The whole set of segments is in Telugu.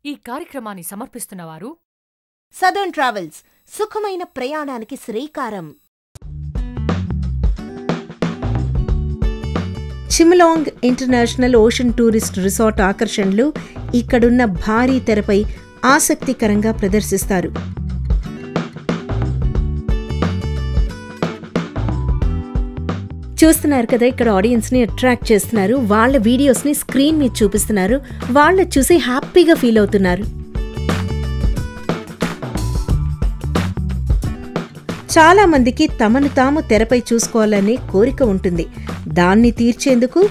ఈ కార్యక్రమాన్ని సమర్పిస్తున్నవారు సదర్న్ ట్రావెల్స్, సుఖమైన ప్రయాణానికి శ్రీకారం. చిమలాంగ్ ఇంటర్నేషనల్ ఓషన్ టూరిస్ట్ రిసార్ట్ ఆకర్షణలు ఇక్కడున్న భారీ తెరపై ఆసక్తికరంగా ప్రదర్శిస్తారు. చూస్తున్నారు కదా, ఇక్కడ ఆడియన్స్ ని అట్రాక్ట్ చేస్తున్నారు. వాళ్ళ వీడియోస్ ని స్క్రీన్ మీద చూపిస్తున్నారు. వాళ్ళ చూసి హ్యాపీగా ఫీల్ అవుతున్నారు. చాలా మందికి తమను తాము తెరపై చూసుకోవాలనే కోరిక ఉంటుంది. దాన్ని తీర్చేందుకు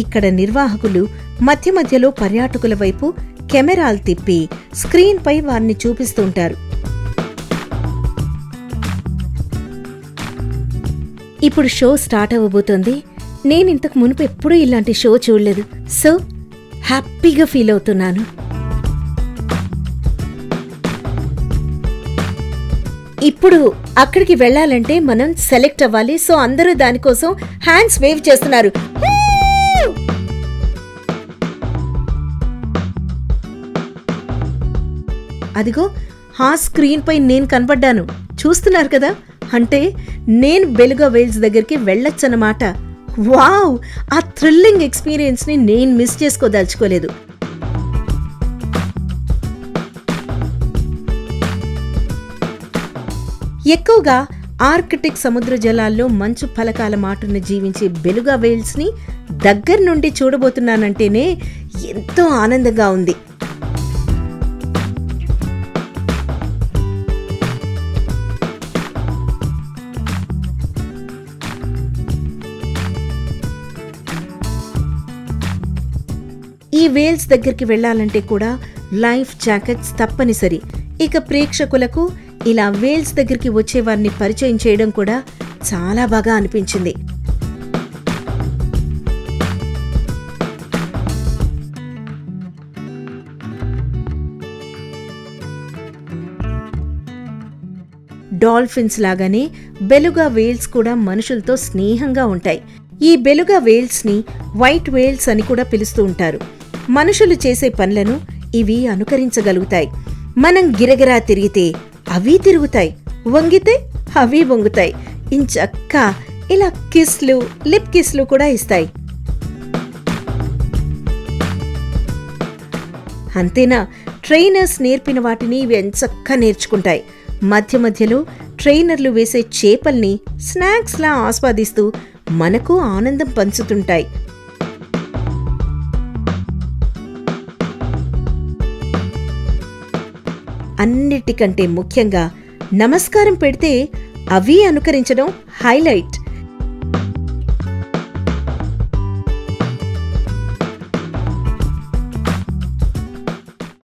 ఇక్కడ నిర్వాహకులు మధ్య మధ్యలో పర్యాటకుల వైపు కెమెరాలు తిప్పి స్క్రీన్ పై వారిని చూపిస్తుంటారు. ఇప్పుడు షో స్టార్ట్ అవ్వబోతోంది. నేను ఇంతకు మునుపు ఎప్పుడూ ఇలాంటి షో చూడలేదు. సో హ్యాపీగా ఫీల్ అవుతున్నాను. ఇప్పుడు అక్కడికి వెళ్ళాలంటే మనం సెలెక్ట్ అవ్వాలి. సో అందరూ దానికోసం హ్యాండ్స్ వేవ్ చేస్తున్నారు. అదిగో ఆ స్క్రీన్ పై నేను కనబడ్డాను. చూస్తున్నారు కదా, అంటే నేను బెలుగా వేల్స్ దగ్గరికి వెళ్ళొచ్చన్నమాట. వావ్! ఆ థ్రిల్లింగ్ ఎక్స్పీరియన్స్ ని నేను మిస్ చేసుకోదలుచుకోలేదు. ఎక్కువగా ఆర్కిటిక్ సముద్ర జలాల్లో మంచు ఫలకాల మాటున జీవించే బెలుగా వేల్స్ ని దగ్గర నుండి చూడబోతున్నానంటేనే ఎంతో ఆనందంగా ఉంది. ఈ వేల్స్ దగ్గరికి వెళ్లాలంటే కూడా లైఫ్ జాకెట్స్ తప్పనిసరి. ఇక ప్రేక్షకులకు ఇలా వేల్స్ దగ్గరికి వచ్చేవారిని పరిచయం చేయడం కూడా చాలా బాగా అనిపించింది. డాల్ఫిన్స్ లాగానే బెలుగా వేల్స్ కూడా మనుషులతో స్నేహంగా ఉంటాయి. ఈ బెలుగా వేల్స్ ని వైట్ వేల్స్ అని కూడా పిలుస్తూ ఉంటారు. మనుషులు చేసే పనులను ఇవి అనుకరించగలుగుతాయి. మనం గిరగిరా తిరిగితే అవి తిరుగుతాయి, వంగితే అవి వంగుతాయి. ఇంచక్కా ఇలా కిస్లు, లిప్ కిస్లు కూడా ఇస్తాయి. అంతేనా, ట్రైనర్స్ నేర్పిన వాటిని ఇవి ఎంచక్కా నేర్చుకుంటాయి. మధ్య మధ్యలో ట్రైనర్లు వేసే చేపల్ని స్నాక్స్లా ఆస్వాదిస్తూ మనకు ఆనందం పంచుతుంటాయి. అన్నిటికంటే ముఖ్యంగా నమస్కారం పెడితే అవి అనుకరించడం హైలైట్.